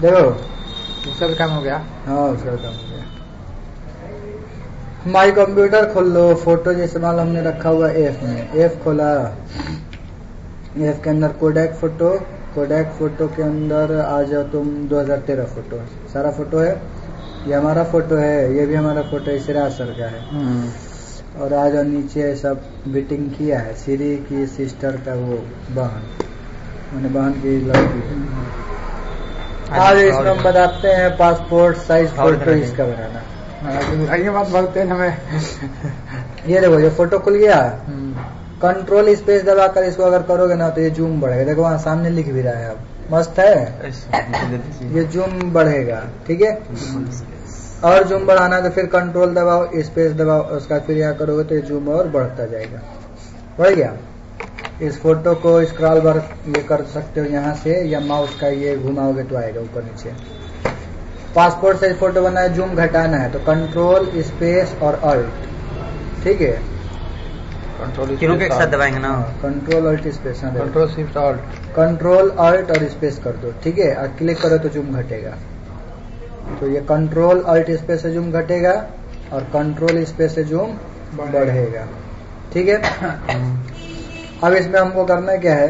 देखो उसका भी काम हो गया। हाँ उसका काम हो गया। माई कंप्यूटर खोल लो, फोटो जैसे मान लो हमने रखा हुआ एफ में, एफ खोला, एफ के अंदर कोडैक फोटो के अंदर आ जाओ तुम। 2013 फोटो सारा फोटो है, ये हमारा फोटो है, ये भी हमारा फोटो है, सिराज सर का है। और आ जाओ नीचे सब बीटिंग किया है, सीरी की सिस्टर का वो बहन, मैंने बहन की लड़की है। आज इसमें हम बताते हैं पासपोर्ट साइज फोटो इसका बनाना। ये बात बोलते हैं हमें। ये देखो ये फोटो खुल गया, कंट्रोल स्पेस दबाकर इसको अगर करोगे ना तो ये जूम बढ़ेगा। देखो वहाँ सामने लिख भी रहा है, अब मस्त है, ये जूम बढ़ेगा। ठीक है, और जूम बढ़ाना है तो फिर कंट्रोल दबाओ, स्पेस दबाओ, उसका फिर यहाँ करोगे तो ये जूम और बढ़ता जाएगा। बढ़ गया। इस फोटो को स्क्रॉल बार ये कर सकते हो यहाँ से, या माउस का ये घुमाओगे तो आएगा ऊपर नीचे। पासपोर्ट साइज फोटो बनाए, जूम घटाना है तो कंट्रोल स्पेस और अल्ट। ठीक है, कंट्रोल तीनों के एक साथ दबाएंगे ना। Control alt space, control shift alt, control alt और स्पेस कर दो। ठीक है, और क्लिक करो तो जूम घटेगा। तो ये कंट्रोल अल्ट स्पेस से जूम घटेगा और कंट्रोल स्पेस से जूम बढ़ेगा। ठीक है, अब इसमें हमको करना क्या है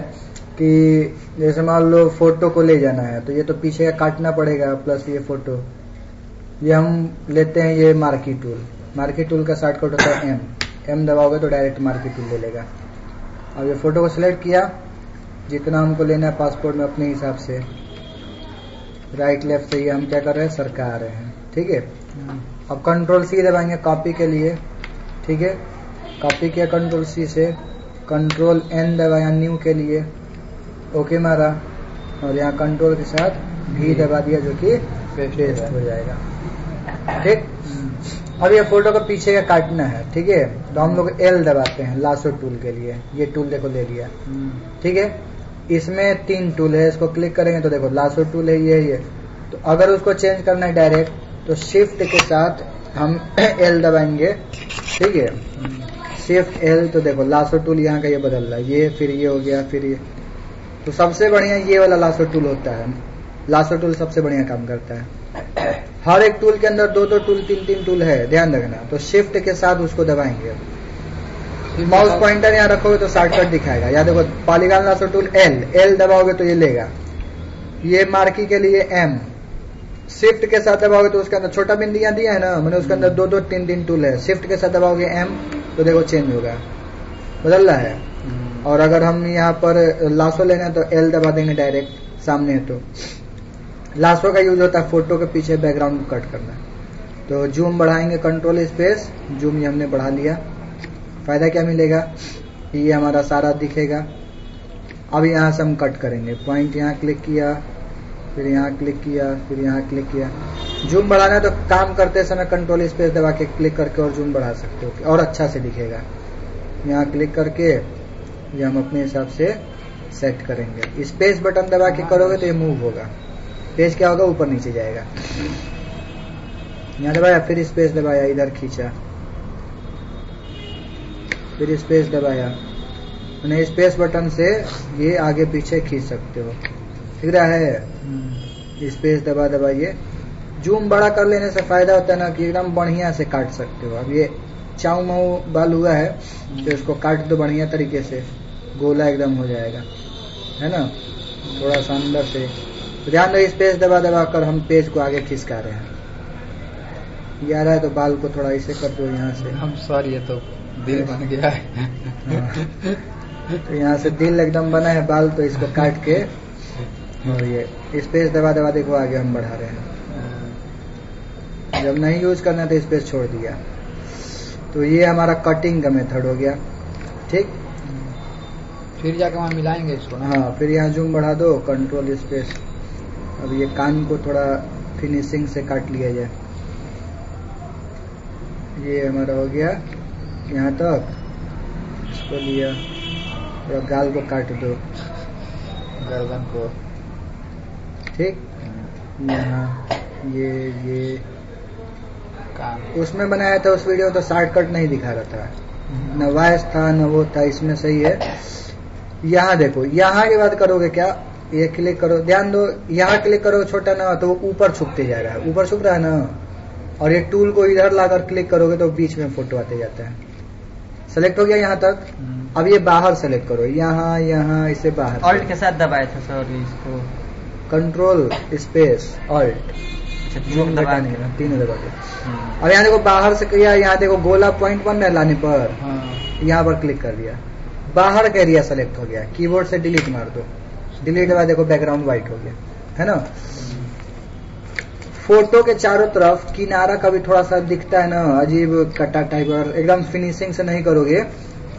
कि जैसे मान लो फोटो को ले जाना है तो ये तो पीछे का काटना पड़ेगा, प्लस ये फोटो, ये हम लेते हैं ये मार्की टूल। मार्की टूल का शॉर्टकट होता है एम दबाओगे तो डायरेक्ट मार्की टूल ले लेगा। अब ये फोटो को सिलेक्ट किया, जितना हमको लेना है पासपोर्ट में अपने हिसाब से, राइट लेफ्ट से ये हम क्या कर रहे हैं, सरका रहे हैं। ठीक है, अब कंट्रोल सी दबाएंगे कॉपी के लिए। ठीक है, कॉपी किया कंट्रोल सी से, कंट्रोल एन दबाया न्यू के लिए, ओके मारा, और यहाँ कंट्रोल के साथ भी दबा दिया जो कि पेस्ट हो जाएगा। ठीक, अब ये फोटो को पीछे का काटना है। ठीक है, तो हम लोग एल दबाते हैं लासो टूल के लिए। ये टूल देखो ले लिया। ठीक है, इसमें 3 टूल है, इसको क्लिक करेंगे तो देखो लासो टूल है ये। तो अगर उसको चेंज करना है डायरेक्ट तो शिफ्ट के साथ हम एल दबाएंगे। ठीक है, शिफ्ट एल, तो देखो लासो टूल यहाँ का ये बदल रहा है, ये फिर ये हो गया, फिर ये। तो सबसे बढ़िया ये वाला लासो टूल होता है। लासो टूल सबसे बढ़िया काम करता है। हर एक टूल के अंदर 2-2 टूल 3-3 टूल है, ध्यान रखना। तो शिफ्ट के साथ उसको दबाएंगे, माउस पॉइंटर यहाँ रखोगे तो शॉर्टकट दिखाएगा। या देखो पॉलीगॉन लासो टूल एल दबाओगे तो ये लेगा, ये मार्की के लिए एम, शिफ्ट के साथ दबाओगे तो उसके अंदर छोटा बिंदु यहाँ दिया है ना, मैंने उसके अंदर 2-2 3-3 टूल है, शिफ्ट के साथ दबाओगे एम तो देखो चेंज होगा, बदल रहा है। और अगर हम यहाँ पर लासो लेना है तो एल दबा देंगे डायरेक्ट, सामने है तो। लासो का यूज होता है फोटो के पीछे बैकग्राउंड को कट करना। तो जूम बढ़ाएंगे कंट्रोल स्पेस, जूम ये हमने बढ़ा लिया। फायदा क्या मिलेगा, ये हमारा सारा दिखेगा। अब यहाँ से हम कट करेंगे, पॉइंट यहाँ क्लिक किया, फिर यहाँ क्लिक किया, फिर यहाँ क्लिक किया। जूम बढ़ाना है तो काम करते समय कंट्रोल स्पेस दबा के क्लिक करके और जूम बढ़ा सकते हो और अच्छा से दिखेगा। यहाँ क्लिक करके ये हम अपने हिसाब से सेट करेंगे। स्पेस बटन दबा के करोगे तो ये मूव होगा, पेज क्या होगा, ऊपर नीचे जाएगा। यहाँ दबाया, फिर स्पेस दबाया, इधर खींचा, फिर स्पेस दबाया। मैंने स्पेस बटन से ये आगे पीछे खींच सकते हो, दिख रहा है। स्पेस दबा दबाइए। जूम बड़ा कर लेने से फायदा होता है ना कि एकदम बढ़िया से काट सकते हो। अब ये चाऊ माऊ बाल हुआ है तो इसको काट दो बढ़िया तरीके से, गोला एकदम हो जाएगा, है ना। थोड़ा सा अंदर से ध्यान दो, स्पेस दबा दबा कर हम पेज को आगे खिसका रहे हैं। ये आ रहा है तो बाल को थोड़ा ऐसे कर दो यहाँ से। हम सॉरी, ये तो दिल बन गया है। तो यहाँ से दिल एकदम बना है, बाल तो इसको काट के, और ये स्पेस दबा दबा देखो आगे हम बढ़ा रहे हैं। जब नहीं यूज करना तो स्पेस छोड़ दिया। तो ये हमारा कटिंग का मेथड हो गया। ठीक, फिर जाके वहाँ मिलाएंगे इसको। हाँ, फिर यहाँ जूम बढ़ा दो, कंट्रोल स्पेस। अब ये कान को थोड़ा फिनिशिंग से काट लिया जाए। ये हमारा हो गया यहाँ तक, इसको लिया, थोड़ा गाल को काट दो, गर्दन को। ठीक, यहाँ ये कान उसमें बनाया था उस वीडियो तो शॉर्टकट नहीं दिखा रहा था, न वॉइस था न वो था, इसमें सही है। यहाँ देखो, यहाँ की बात करोगे क्या, ये क्लिक करो, ध्यान दो, यहाँ क्लिक करो छोटा ना तो वो ऊपर छुपते जा रहा है, ऊपर छुप रहा है ना, और ये टूल को इधर लाकर क्लिक करोगे तो बीच में फोटो आते जाता है। सेलेक्ट हो गया यहाँ तक। अब ये बाहर सेलेक्ट करो, यहाँ यहाँ इसे बाहर। ऑल्ट के साथ दबाया था सर इसको, कंट्रोल स्पेस ऑल्ट, जूम दबा नहीं ना, तीनों दबा के। अब यहाँ देखो बाहर से किया, यहाँ देखो गोला पॉइंट बन रहा है लाने पर, यहाँ पर क्लिक कर दिया, बाहर का एरिया सेलेक्ट हो गया, कीबोर्ड से डिलीट मार दो, डिलीट के बाद देखो बैकग्राउंड व्हाइट हो गया, है ना। फोटो के चारों तरफ किनारा कभी थोड़ा सा दिखता है ना अजीब कटा टाइप, और एकदम फिनिशिंग से नहीं करोगे,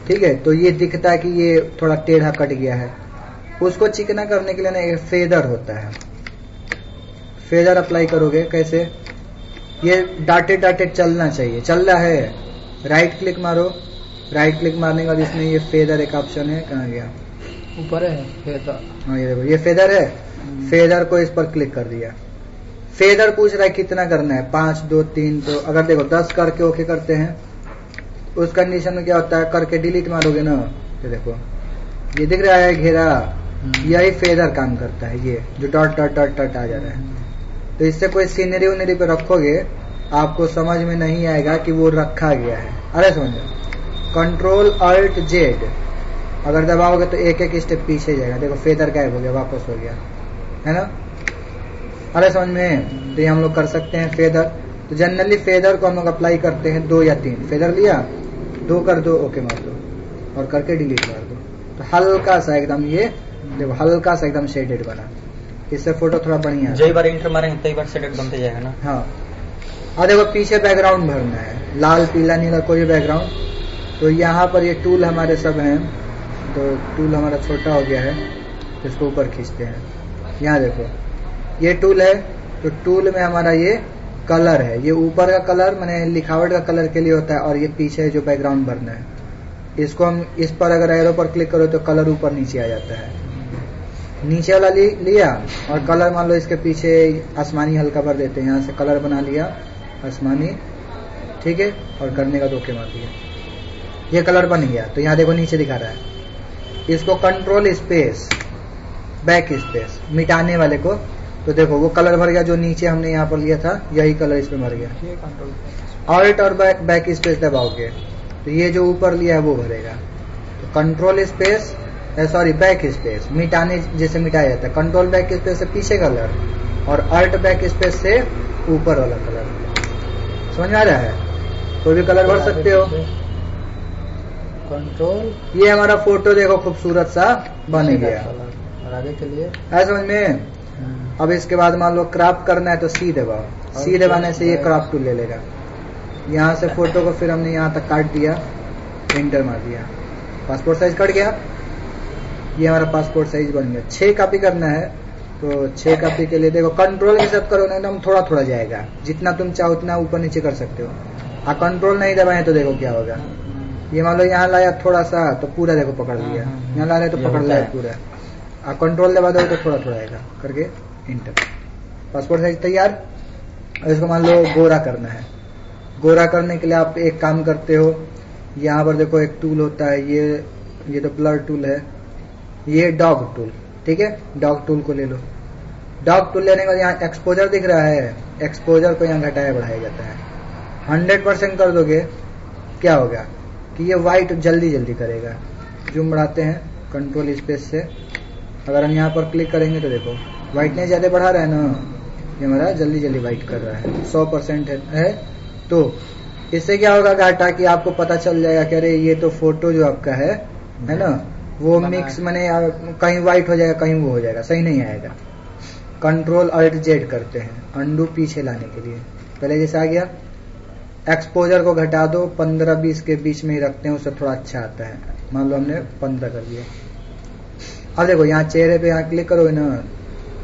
ठीक है, तो ये दिखता है कि ये थोड़ा टेढ़ा कट गया है। उसको चिकना करने के लिए ना एक फेदर होता है, फेदर अप्लाई करोगे कैसे, ये डाटेड डाटेड चलना चाहिए, चल रहा है, राइट क्लिक मारो, राइट क्लिक मारने के बाद इसमें ये फेदर एक ऑप्शन है, कहाँ गया, ऊपर है फेदर, हाँ ये देखो ये फेदर है, फेदर को इस पर क्लिक कर दिया। फेदर पूछ रहा है कितना करना है, 5 2 3, तो अगर देखो 10 करके ओके करते हैं, उस कंडीशन में क्या होता है, करके डिलीट मारोगे ना, ये देखो ये दिख रहा है घेरा, यही फेदर काम करता है, ये जो डॉट डॉट डॉट डॉट आ जा रहा है। तो इससे कोई सीनरी उनरी पे रखोगे आपको समझ में नहीं आएगा कि वो रखा गया है। अरे समझो, कंट्रोल अल्ट जेड अगर दबाओगे तो एक एक स्टेप पीछे जाएगा, देखो फेदर गायब हो गया, वापस हो गया, है ना। अरे समझ में, तो ये हम लोग कर सकते हैं फेदर। तो जनरली फेदर को हम लोग अप्लाई करते हैं 2 या 3, फेदर लिया 2 कर दो, ओके मार दो और करके डिलीट मार दो, तो हल्का सा एकदम ये देखो हल्का सा एकदम शेडेड बना, इससे फोटो थोड़ा बढ़िया। जई बार इंटर मारेंगे कई बार शेडेड बनते जाएगा ना। हाँ, और देखो पीछे बैकग्राउंड भरना है, लाल पीला नीला कोई बैकग्राउंड। तो यहाँ पर ये टूल हमारे सब हैं, तो टूल हमारा छोटा हो गया है, इसको ऊपर खींचते हैं। यहाँ देखो ये टूल है, तो टूल में हमारा ये कलर है, ये ऊपर का कलर माने लिखावट का कलर के लिए होता है, और ये पीछे जो बैकग्राउंड भरना है, इसको हम इस पर अगर एरो पर क्लिक करो तो कलर ऊपर नीचे आ जाता है। नीचे वाला लिया और कलर मान लो इसके पीछे आसमानी हल्का भर देते हैं, यहाँ से कलर बना लिया आसमानी, ठीक है, और करने का ओके मार दिया, ये कलर बन गया। तो यहाँ देखो नीचे दिखा रहा है, इसको कंट्रोल स्पेस बैक स्पेस मिटाने वाले को, तो देखो वो कलर भर गया जो नीचे हमने यहाँ पर लिया था, यही कलर इसमें भर गया। ऑल्ट और बैक स्पेस दबाओगे तो ये जो ऊपर लिया है वो भरेगा। तो control space sorry back space मिटाने जैसे मिटाया जाता है, कंट्रोल बैक स्पेस से पीछे कलर और अल्ट बैक स्पेस से ऊपर वाला कलर। समझ में आ रहा है? कोई भी कलर भर सकते हो। कंट्रोल, ये हमारा फोटो देखो खूबसूरत सा बन गया। और आगे के लिए है समझ में? अब इसके बाद मान लो क्रॉप करना है तो सी दबाओ, सी दबाने से ये क्रॉप टूल ले लेगा। यहाँ से फोटो को फिर हमने यहाँ तक काट दिया, एंटर मार दिया, पासपोर्ट साइज कट गया। ये हमारा पासपोर्ट साइज बन गया। 6 कॉपी करना है तो 6 कॉपी के लिए देखो कंट्रोल के साथ करो ना एकदम थोड़ा थोड़ा जाएगा, जितना तुम चाहो उतना ऊपर नीचे कर सकते हो। आप कंट्रोल नहीं दबाए तो देखो क्या होगा। ये मान लो यहाँ लाया थोड़ा सा तो पूरा देखो पकड़ लिया, यहाँ ला रहे तो पकड़ लिया पूरा। आप कंट्रोल दबा दो तो थोड़ा थोड़ा आएगा, करके इंटर। पासपोर्ट साइज तैयार। और इसको मान लो गोरा करना है। गोरा करने के लिए आप एक काम करते हो, यहाँ पर देखो एक टूल होता है, ये तो ब्लर टूल है, ये डॉग टूल, ठीक है। डॉग टूल को ले लो। डॉग टूल लेने के बाद यहाँ एक्सपोजर दिख रहा है, एक्सपोजर को यहाँ घटाया बढ़ाया जाता है। 100% कर दोगे क्या होगा कि ये व्हाइट जल्दी जल्दी करेगा। जूम बढ़ाते हैं कंट्रोल स्पेस से, अगर हम यहाँ पर क्लिक करेंगे तो देखो व्हाइटनेस ज्यादा बढ़ा रहा है ना, ये हमारा जल्दी जल्दी व्हाइट कर रहा है। 100% है। तो इससे क्या होगा घाटा कि आपको पता चल जाएगा कि अरे ये तो फोटो जो आपका है ना, वो मिक्स माने कहीं व्हाइट हो जाएगा कहीं वो हो जाएगा, सही नहीं आएगा। कंट्रोल अल्ट जेड करते हैं अंडू पीछे लाने के लिए। पहले जैसे आ गया, एक्सपोजर को घटा दो, 15-20 के बीच में ही रखते हैं, उससे थोड़ा अच्छा आता है। मान लो हमने 15 कर दिया। अब देखो यहाँ चेहरे पे यहाँ क्लिक करोगे ना,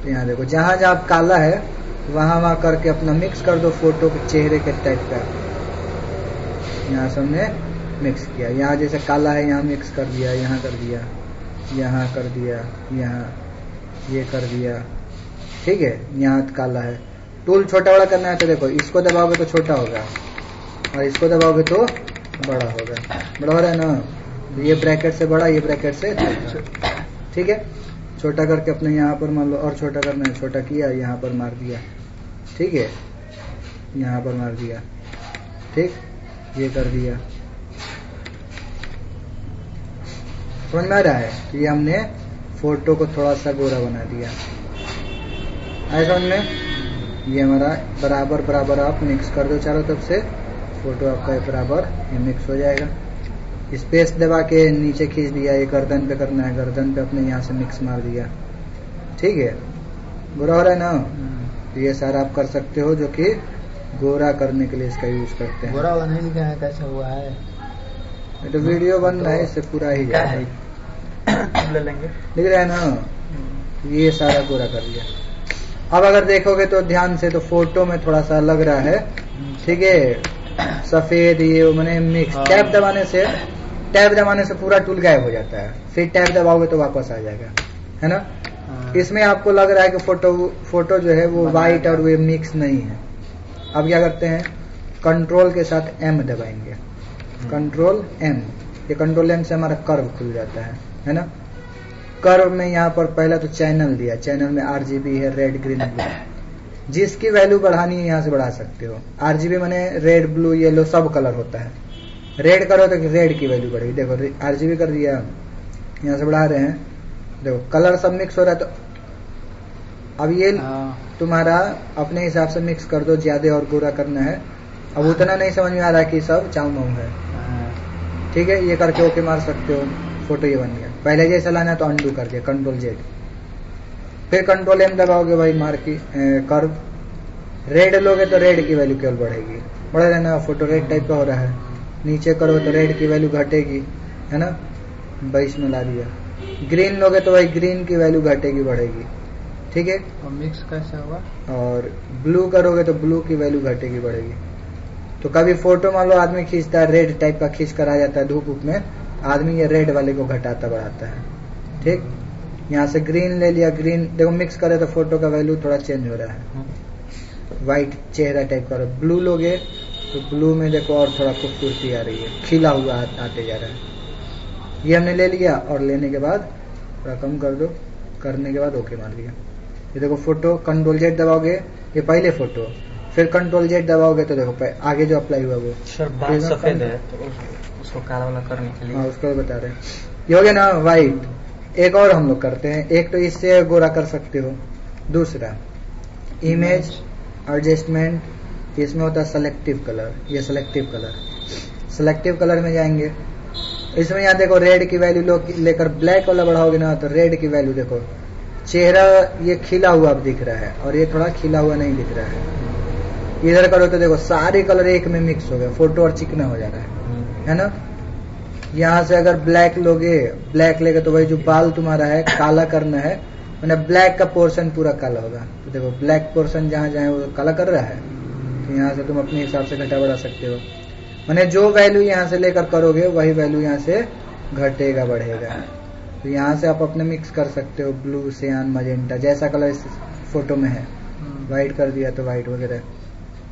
तो यहाँ देखो जहां जहां काला है वहां करके अपना मिक्स कर दो फोटो के चेहरे के टाइप का। यहाँ से हमने मिक्स किया, यहाँ जैसे काला है यहाँ मिक्स कर दिया, यहाँ कर दिया, यहाँ कर दिया, यहाँ ये कर दिया, ठीक है। यहाँ काला है। टूल छोटा बड़ा करना है तो देखो इसको दबाओगे तो छोटा होगा और इसको दबाओगे तो बड़ा होगा। बड़ा हो रहा है ना, तो ये ब्रैकेट से बड़ा, ये ब्रैकेट से छोटा, ठीक है। छोटा करके अपने यहाँ पर मान लो, और छोटा करना है, छोटा किया, यहाँ पर मार दिया, ठीक है, यहाँ पर मार दिया, ठीक, ये कर दिया। समझ में आ रहा है? तो ये हमने फोटो को थोड़ा सा गोरा बना दिया, आए समझ में? ये हमारा बराबर बराबर आप मिक्स कर दो चारों तरफ से, फोटो आपका बराबर ये मिक्स हो जाएगा। स्पेस दबा के नीचे खींच दिया, ये गर्दन पे करना है, गर्दन पे अपने यहाँ से मिक्स मार दिया, ठीक है, गोरा हो रहा है ना? तो ये सारा आप कर सकते हो, जो कि गोरा करने के लिए इसका यूज करते हैं। गोरा वाला नहीं दिखा है कैसे हुआ है? ये तो वीडियो बन रहा है, इससे पूरा ही क्या जाएगा। है ले लेंगे। दिख रहा है ना? ये सारा गोरा कर लिया। अब अगर देखोगे तो ध्यान से, तो फोटो में थोड़ा सा लग रहा है, ठीक है, सफेद, ये मैंने मिक्स। टैब दबाने से पूरा टूल गायब हो जाता है, फिर टैब दबाओगे तो वापस आ जाएगा, है ना? इसमें आपको लग रहा है कि फोटो जो है वो व्हाइट और वो मिक्स नहीं है। अब क्या करते हैं, कंट्रोल के साथ एम दबाएंगे, कंट्रोल एम। ये कंट्रोल एम से हमारा कर्व खुल जाता है ना? कर्व में यहाँ पर पहला तो चैनल दिया, चैनल में RGB है, रेड ग्रीन ब्लू, जिसकी वैल्यू बढ़ानी है यहाँ से बढ़ा सकते हो। RGB माने रेड ब्लू येलो सब कलर होता है। रेड करो तो रेड की वैल्यू बढ़ेगी, देखो RGB कर दिया, यहाँ से बढ़ा रहे हैं, देखो कलर सब मिक्स हो रहा है। तो अब ये तुम्हारा अपने हिसाब से मिक्स कर दो, ज्यादा और गोरा करना है। अब उतना नहीं समझ में आ रहा कि सब चाऊ माऊ है, ठीक है, ये करके ओके मार सकते हो, फोटो ये बन गया। पहले जैसा लाना तो अंडू करके कंट्रोल Z, फिर कंट्रोल M दबाओगे भाई, मार की कर्व। रेड लोगे तो रेड की वैल्यू केवल बढ़ेगी, बढ़ रहा है ना? फोटो रेड टाइप का हो रहा है। नीचे करो तो रेड की वैल्यू घटेगी, है ना? 22 में ला दिया। ग्रीन लोगे तो भाई ग्रीन की वैल्यू घटेगी बढ़ेगी, ठीक है। और मिक्स कैसे होगा? और ब्लू करोगे तो ब्लू की वैल्यू घटेगी बढ़ेगी। तो कभी फोटो मान लो आदमी खींचता है, रेड टाइप का खींच कर आ जाता है धूप उप में, आदमी ये रेड वाले को घटाता बढ़ाता है, ठीक। यहाँ से ग्रीन ले लिया, ग्रीन देखो मिक्स करे तो फोटो का वैल्यू थोड़ा चेंज हो रहा है, व्हाइट चेहरा टाइप का। ब्लू लोगे तो ब्लू में देखो और थोड़ा खूबसूरती आ रही है, खिला हुआ आते जा रहा है। ये हमने ले लिया और लेने के बाद थोड़ा कम कर दो, करने के बाद ओके मार दिया। ये देखो फोटो कंट्रोल Z दबाओगे, ये पहले फोटो, फिर कंट्रोल Z दबाओगे तो देखो आगे जो अप्लाई हुआ वो सर बाल सफेद है तो उसको काला वाला करने के लिए, हाँ उसको बता रहे हैं। ये हो गया ना व्हाइट। एक और हम लोग करते हैं, एक तो इससे गोरा कर सकते हो, दूसरा इमेज एडजस्टमेंट, इसमें होता है सेलेक्टिव कलर। ये सेलेक्टिव कलर में जाएंगे, इसमें यहाँ देखो रेड की वैल्यू लेकर ब्लैक वाला बढ़ाओगे ना तो रेड की वैल्यू देखो, चेहरा ये खिला हुआ अब दिख रहा है और ये थोड़ा खिला हुआ नहीं दिख रहा है। इधर करो तो देखो सारे कलर एक में मिक्स हो गया, फोटो और चिकना हो जा रहा है ना। यहाँ से अगर ब्लैक लोगे, ब्लैक लेगे तो भाई जो बाल तुम्हारा है काला करना है, मैंने ब्लैक का पोर्शन पूरा काला होगा। तो देखो ब्लैक पोर्शन जहाँ जहाँ वो काला कर रहा है, तो यहाँ से तुम अपने हिसाब से घटा बढ़ा सकते हो। मैंने जो वैल्यू यहाँ से लेकर करोगे वही वैल्यू यहाँ से घटेगा बढ़ेगा। तो यहाँ से आप अपने मिक्स कर सकते हो, ब्लू सियान मजेंटा जैसा कलर इस फोटो में है, व्हाइट कर दिया तो व्हाइट वगैरह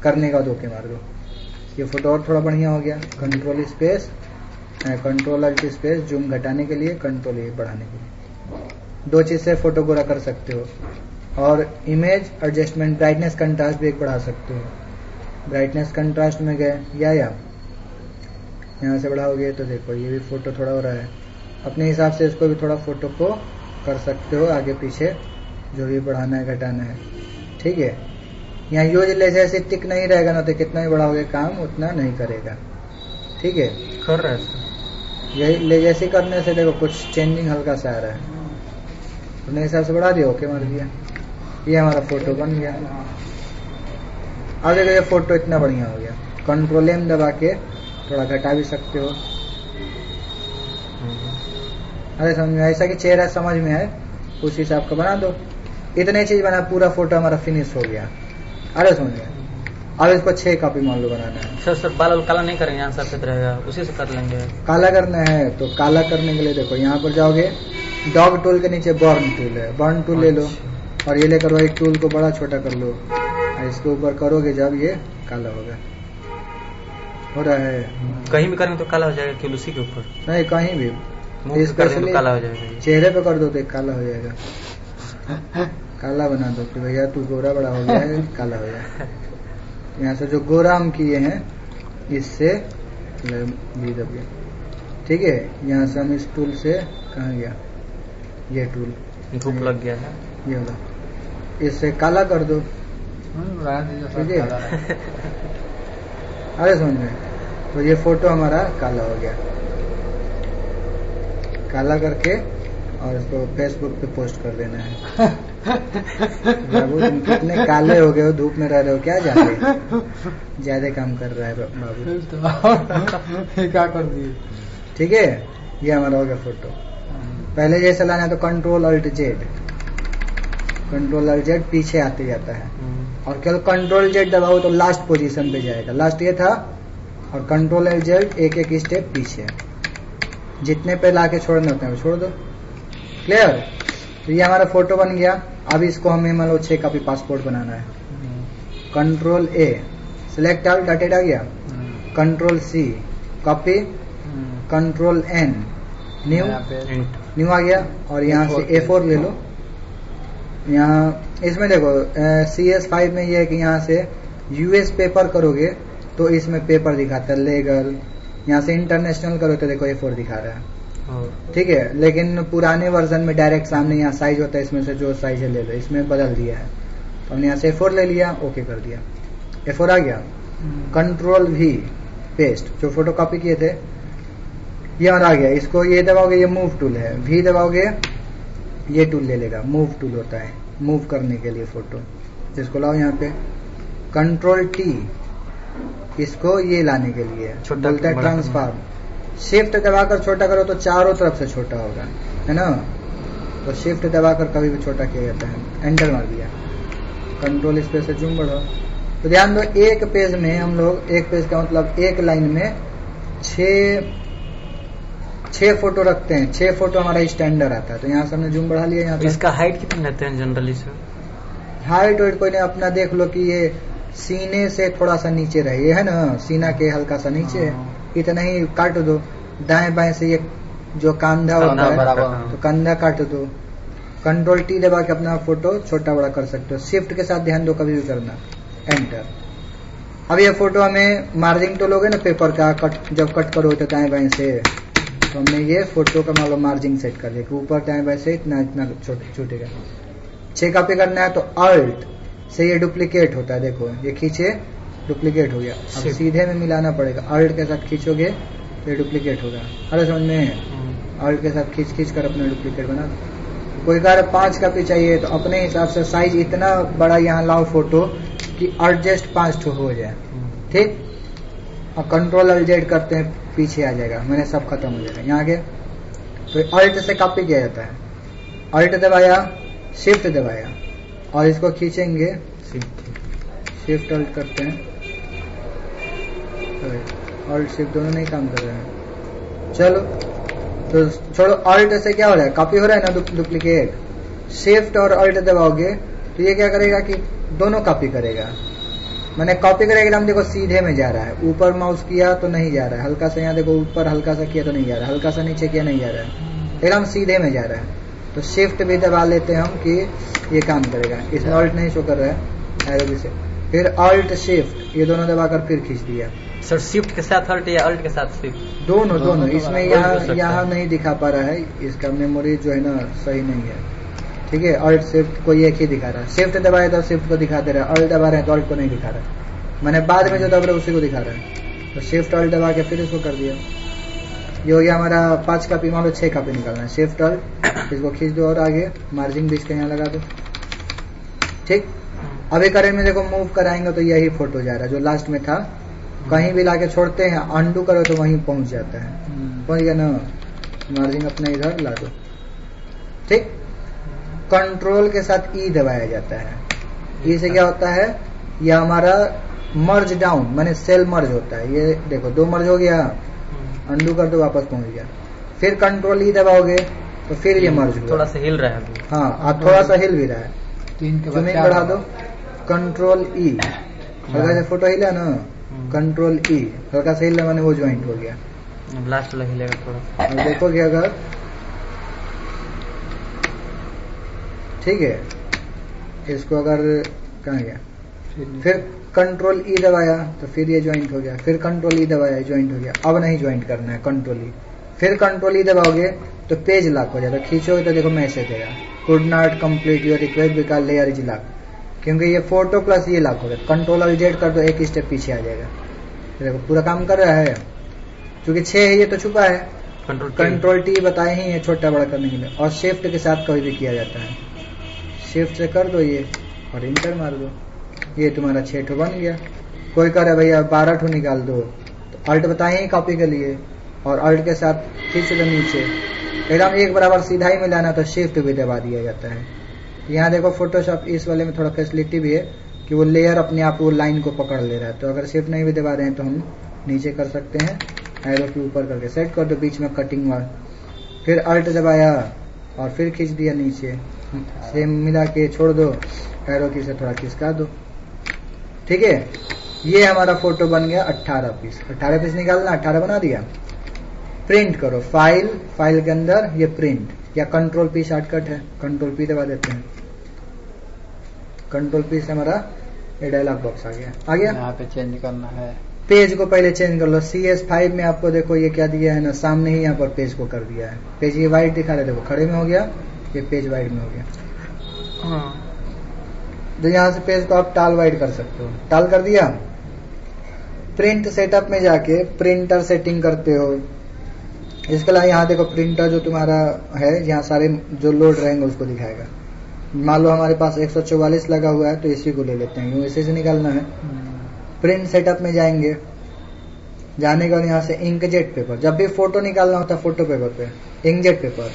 करने का ओके मार दो। ये फोटो और थोड़ा बढ़िया हो गया। Control space, control alt space, zoom घटाने के लिए, कंट्रोल ए बढ़ाने के लिए, दो चीज से फोटो गोरा कर सकते हो। और इमेज एडजस्टमेंट, ब्राइटनेस कंट्रास्ट भी एक बढ़ा सकते हो। ब्राइटनेस कंट्रास्ट में गए या यहाँ से बढ़ाओगे तो देखो ये भी फोटो थोड़ा हो रहा है, अपने हिसाब से इसको भी थोड़ा फोटो को कर सकते हो, आगे पीछे जो भी बढ़ाना है घटाना है, ठीक है। यहाँ यूज जैसे टिक नहीं रहेगा ना तो कितना भी बढ़ाओगे काम उतना नहीं करेगा, ठीक है। कर रहा है यही ले जैसे करने से देखो कुछ चेंजिंग हल्का सा आ रहा है, अपने हिसाब से बढ़ा दिया, ओके मार दिया, ये हमारा फोटो बन गया। अब देखो ये फोटो इतना बढ़िया हो गया। कंट्रोल एम दबा के थोड़ा घटा भी सकते हो। अरे समझ में, ऐसा कि चेहरा समझ में है उस हिसाब का बना दो। इतने चीज बना, पूरा फोटो हमारा फिनिश हो गया। अरे समझ में, अब इसको 6 कॉपी मान लो बनाना है। सर बाल काला नहीं करेंगे, यहाँ सफेद रहेगा, उसी से कर लेंगे। काला करना है तो काला करने के लिए देखो यहाँ पर जाओगे, डॉग टूल के नीचे बर्न टूल है, बर्न टूल ले लो और ये लेकर वही टूल को बड़ा छोटा कर लो, इसके ऊपर करोगे जब ये काला होगा। हो रहा है, कहीं भी करेंगे तो काला हो जाएगा, केवल उसी के ऊपर नहीं कहीं भी स्पेशली काला हो जाएगा ये। चेहरे पे कर दो तो एक काला हो जाएगा। काला बना दो कि भैया तू गोरा बड़ा हो गया है, काला हो जाए। यहाँ से जो गोरा हम किए हैं इससे VW, ठीक है। यहाँ से हम इस टूल से कहाँ गया, ये टूल धूप लग गया है। ये वाला, इससे काला कर दो, ठीक है। अरे समझ में, तो ये फोटो हमारा काला हो गया। काला करके और इसको फेसबुक पे पोस्ट कर देना है। बाबू तुम कितने काले हो गए हो, धूप में रह रहे हो क्या, ज्यादा काम कर रहा है बाबू। क्या कर दिए। ठीक है, ये हमारा हो गया फोटो। पहले जैसे लाना है तो Ctrl+Alt+Z, Ctrl+Alt+Z पीछे आते जाता है, और केवल Ctrl+Z दबाओ तो लास्ट पोजीशन पे जाएगा। लास्ट ये था, और Ctrl+Alt+Z एक एक स्टेप पीछे, जितने पे लाके छोड़ने होते हैं छोड़ दो। क्लियर। तो ये हमारा फोटो बन गया। अब इसको हमें मान लो 6 कॉपी पासपोर्ट बनाना है। Ctrl+A, सिलेक्ट ऑल, डॉटेड आ गया। Ctrl+C, copy. Ctrl+N, न्यू आ गया। और यहाँ से A4 ले लो। यहाँ इसमें देखो CS5 में ये है कि यहाँ से US पेपर करोगे तो इसमें पेपर दिखाता है, लीगल। यहाँ से इंटरनेशनल करो तो देखो A4 दिखा रहा है, ठीक है। लेकिन पुराने वर्जन में डायरेक्ट सामने यहाँ साइज होता है, इसमें से जो साइज है ले लो। इसमें बदल दिया है, तो हमने यहाँ से A4 ले लिया, ओके कर दिया। A4 आ गया। Ctrl+V, पेस्ट, जो फोटो कॉपी किए थे ये और आ गया। इसको ये दबाओगे, ये मूव टूल है। V दबाओगे, ये टूल ले लेगा, मूव टूल होता है मूव करने के लिए फोटो। जिसको लाओ यहाँ पे Ctrl+T, इसको ये लाने के लिए बोलता है ट्रांसफॉर्म। शिफ्ट दबाकर छोटा करो तो चारों तरफ से छोटा होगा, है ना। तो शिफ्ट दबाकर कभी भी छोटा किया जाता है। एंटर मार दिया। कंट्रोल स्पेस से जूम बढ़ाओ। तो ध्यान दो, एक पेज में हम लोग, एक पेज का मतलब एक लाइन में 6 फोटो रखते हैं। 6 फोटो हमारा स्टैंडर्ड आता है। तो यहाँ से हमने जूम बढ़ा लिया। यहाँ इसका हाइट कितना रहते हैं जनरली सर? हाइट वाइट कोई नहीं, अपना देख लो कि ये सीने से थोड़ा सा नीचे रहे, ये है ना, सीना के हल्का सा नीचे, इतना ही काट दो। दाएं बाएं से ये जो कंधा होता है तो कंधा काट दो। Ctrl+T दबा के अपना फोटो छोटा बड़ा कर सकते हो। शिफ्ट के साथ ध्यान दो, कभी भी करना। एंटर। अब ये फोटो हमें मार्जिन तो लोगे ना पेपर का, कट जब कट करो तो दाएं बाएं से, तो हमने ये फोटो का मान लो मार्जिन सेट कर दिया, ऊपर दाएं बाएं से इतना इतना छूटेगा। 6 कॉपी करना है तो अल्ट से ये डुप्लीकेट होता है, देखो ये खींचे डुप्लीकेट हो गया। अब सीधे में मिलाना पड़ेगा, अल्ट के साथ खींचोगे तो ये डुप्लीकेट होगा। अरे समझ में, अल्ट के साथ खींच खींच कर अपना डुप्लीकेट बना। कोई कह रहा 5 कॉपी चाहिए तो अपने हिसाब से साइज इतना बड़ा यहाँ लाओ फोटो कि एडजस्ट 5 हो जाए, ठीक। और Ctrl+Z करते हैं, पीछे आ जाएगा, मैंने सब खत्म हो जाएगा। यहाँ आगे तो अल्ट से कॉपी किया जाता है। अल्ट दबाया, शिफ्ट दबाया, और इसको खींचेंगे, शिफ्ट अल्ट करते हैं। अल्ट शिफ्ट दोनों नहीं काम कर रहे हैं। चलो तो छोड़ो, अल्ट से क्या हो रहा है, कॉपी हो रहा है ना, डुप्लीकेट। शिफ्ट और अल्ट दबाओगे तो ये क्या करेगा कि दोनों कॉपी करेगा। मैंने कॉपी करेगा, एकदम देखो सीधे में जा रहा है। ऊपर माउस किया तो नहीं जा रहा है, हल्का सा यहाँ देखो ऊपर हल्का सा किया तो नहीं जा रहा है, हल्का सा नीचे किया नहीं जा रहा है, एकदम सीधे में जा रहा है। तो शिफ्ट भी दबा लेते हैं हम कि ये काम करेगा। इसमें अल्ट नहीं शो कर रहा है, एरो से। फिर अल्ट शिफ्ट, ये दोनों दबाकर फिर खींच दिया। सर शिफ्ट के साथ अल्ट या अल्ट के साथ शिफ्ट? दोनों। इसमें यहाँ नहीं दिखा पा रहा है, इसका मेमोरी जो है ना सही नहीं है, ठीक है। अल्ट शिफ्ट को एक ही दिखा रहा है। शिफ्ट दबाए तो शिफ्ट को दिखा दे रहा है, अल्ट दबा रहे हैं तो अल्ट को नहीं दिखा रहा है। मैंने बाद में जो दबा रहा है उसी को दिखा रहा है। तो शिफ्ट अल्ट दबा के फिर इसको कर दिया। ये हो गया हमारा 5 कॉपी, मान लो 6 कॉपी निकालना है। शिफ्ट अल्ट, इसको खींच दो और आगे मार्जिन भी इसके यहाँ लगा दो, ठीक। अभी करें में देखो मूव कराएंगे तो यही फोटो जा रहा है जो लास्ट में था। कहीं भी लाके छोड़ते हैं, अंडू करो तो वहीं पहुंच जाता है। पहुंच गया ना, मार्जिन अपने इधर ला दो, ठीक। कंट्रोल के साथ ई दबाया जाता है। ई से क्या होता है, यह हमारा मर्ज डाउन माने सेल मर्ज होता है। ये देखो 2 मर्ज हो गया, अंडू कर दो वापस पहुंच गया। फिर कंट्रोल ई दबाओगे तो फिर ये मर्ज हुआ, थोड़ा सा हिल रहा है। हाँ, अब थोड़ा सा हिल भी रहा है। 3 के बाद बढ़ा दो, कंट्रोल ई, हल्का से फोटो हिला ना, कंट्रोल ई हल्का से हिला माने वो ज्वाइंट हो गया। लास्ट वाला हिलेगा थोड़ा। देखोगे अगर ठीक है, इसको अगर कहाँ गया, फिर कंट्रोल ई दबाया तो फिर ये ज्वाइंट हो गया, फिर कंट्रोल ई दबाया ज्वाइंट हो गया। अब नहीं ज्वाइंट करना है, कंट्रोल ई, फिर कंट्रोल ई दबाओगे तो पेज लॉक हो जाएगा। खींचोगे तो देखो मैसेज देगा could not complete your request because layer is lock, क्योंकि ये फोटो प्लस ये लॉक हो गया। कंट्रोल जेड कर दो, एक स्टेप पीछे आ जाएगा। देखो पूरा काम कर रहा है, क्योंकि 6 है ये तो छुपा है। कंट्रोल टी बताए ही है छोटा बड़ा करने के लिए, और शिफ्ट के साथ कभी भी किया जाता है। शिफ्ट से कर दो ये और इंटर मार दो, ये तुम्हारा 6 ठो बन गया। कोई करे भैया 12 ठो निकाल दो तो अल्ट बताए ही कॉपी के लिए, और अल्ट के साथ खींच दो नीचे, एकदम एक बराबर सीधा ही मिलाना तो शिफ्ट भी दबा दिया जाता है। यहाँ देखो फोटोशॉप इस वाले में थोड़ा फैसिलिटी भी है कि वो लेयर अपने आप वो लाइन को पकड़ ले रहा है, तो अगर शिफ्ट नहीं भी दबा रहे हैं तो हम नीचे कर सकते हैं, एरो के ऊपर करके सेट कर दो बीच में कटिंग वाला, फिर अल्ट दबाया और फिर खींच दिया नीचे, सेम मिला के छोड़ दो, एरो की से थोड़ा खिसका दो। ठीक है, ये हमारा फोटो बन गया 18 पीस। 18 पीस निकालना, 18 बना दिया। प्रिंट करो, फाइल, फाइल के अंदर ये प्रिंट, या कंट्रोल पी शॉर्टकट है, कंट्रोल पी दबा देते हैं। कंट्रोल पी से हमारा ये डायलॉग बॉक्स आ गया। यहाँ पे चेंज करना है, पेज को पहले चेंज कर लो। CS5 में आपको देखो ये क्या दिया है ना, सामने ही यहाँ पर पेज को कर दिया है। पेज ये वाइट दिखा रहे, देखो खड़े में हो गया, ये पेज वाइट में हो गया। तो यहाँ से पेज को आप टाल वाइट कर सकते हो, टाल कर दिया। प्रिंट सेटअप में जाके प्रिंटर सेटिंग करते हो। इसके अलावा यहाँ देखो प्रिंटर जो तुम्हारा है, यहाँ सारे जो लोड रहेंगे उसको दिखाएगा। मान लो हमारे पास 144 लगा हुआ है तो इसी को ले लेते हैं, इसी से निकालना है। प्रिंट सेटअप में जाएंगे, जाने के बाद यहाँ से इंकजेट पेपर, जब भी फोटो निकालना होता है फोटो पेपर पे inkjet paper,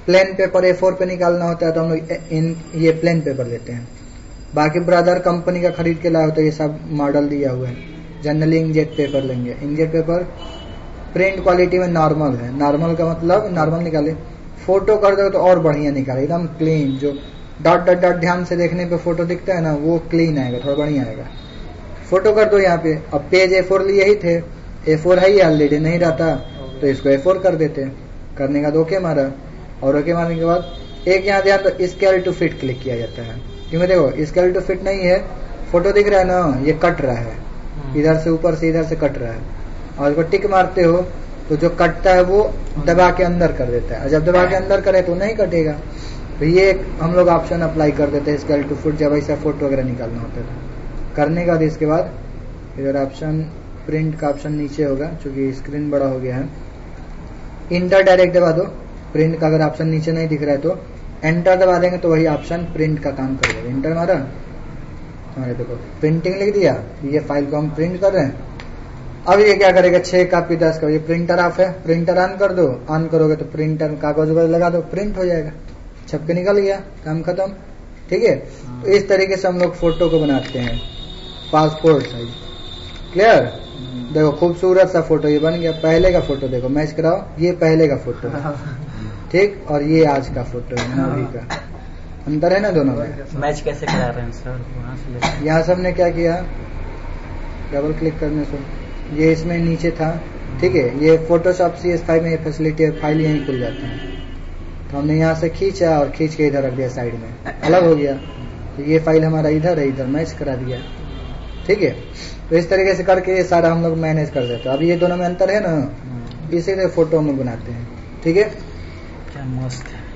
plain paper A4 पे निकालना होता है तो हम लोग ये प्लेन पेपर लेते हैं। बाकी ब्रदर कंपनी का खरीद के लाया होता है, ये सब मॉडल दिया हुआ है। जनरली इंकजेट पेपर लेंगे। इंकजेट पेपर प्रिंट क्वालिटी में नॉर्मल है, नॉर्मल का मतलब नॉर्मल निकाले, फोटो कर दो तो और बढ़िया निकाले, एकदम क्लीन। जो डॉट डॉट डॉट ध्यान से देखने पे फोटो दिखता है ना, वो क्लीन आएगा, थोड़ा बढ़िया आएगा। फोटो कर दो यहाँ पे। अब पेज A4 लिए ही थे, A4 है ही ऑलरेडी, नहीं रहता तो इसको A4 कर देते हैं। करने का ओके मारा, और ओके मारने के बाद एक यहाँ ध्यान तो स्केल टू फिट क्लिक किया जाता है, क्योंकि देखो स्केल टू फिट नहीं है, फोटो दिख रहा है ना, ये कट रहा है, इधर से ऊपर से इधर से कट रहा है, और इसको टिक मारते हो तो जो कटता है वो दबा के अंदर कर देता है, और जब दबा के अंदर करे तो नहीं कटेगा। तो ये हम लोग ऑप्शन अप्लाई कर देते हैं स्केल टू फिट, जब ऐसा फोटो वगैरह निकालना होता है। करने के बाद इसके बाद इधर ऑप्शन प्रिंट का ऑप्शन नीचे होगा, चूंकि स्क्रीन बड़ा हो गया है। इंटर डायरेक्ट दबा दो। प्रिंट का अगर ऑप्शन नीचे नहीं दिख रहा है तो एंटर दबा देंगे तो वही ऑप्शन प्रिंट का काम करेगा। इंटर मारा, हमारे देखो प्रिंटिंग लिख दिया, ये फाइल को हम प्रिंट कर रहे हैं। अब ये क्या करेगा, 6 कॉपी 10 का, ये प्रिंटर ऑफ है, प्रिंटर ऑन कर दो। ऑन करोगे तो प्रिंटर कागज वगैरह लगा दो, प्रिंट हो जाएगा, छप के निकल गया, काम खत्म। ठीक है, तो इस तरीके से हम लोग फोटो को बनाते हैं, पासपोर्ट साइज। क्लियर? देखो खूबसूरत सा फोटो ये बन गया। पहले का फोटो देखो, मैच कराओ, ये पहले का फोटो है, ठीक, और ये आज का फोटो है, अभी का। अंतर है ना दोनों में। मैच कैसे करा रहे हैं सर? वहाँ से यहाँ सब ने क्या किया, डबल क्लिक करने से ये इसमें नीचे था, ठीक है, ये फोटोशॉप CS5 में ये फैसिलिटी है, फाइल यहीं खुल जाता है। तो हमने यहाँ से खींचा और खींच के इधर रख दिया, साइड में अलग हो गया। तो ये फाइल हमारा इधर है, इधर मैच करा दिया। ठीक है, तो इस तरीके से करके ये सारा हम लोग मैनेज कर देते हैं। अब ये दोनों में अंतर है ना, इसीलिए फोटो हम लोग बनाते हैं। ठीक है, क्या मस्त है।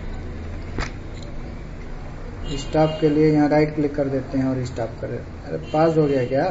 स्टॉप के लिए यहाँ राइट क्लिक कर देते हैं और स्टॉप कर देते हैं। अरे पास हो गया क्या?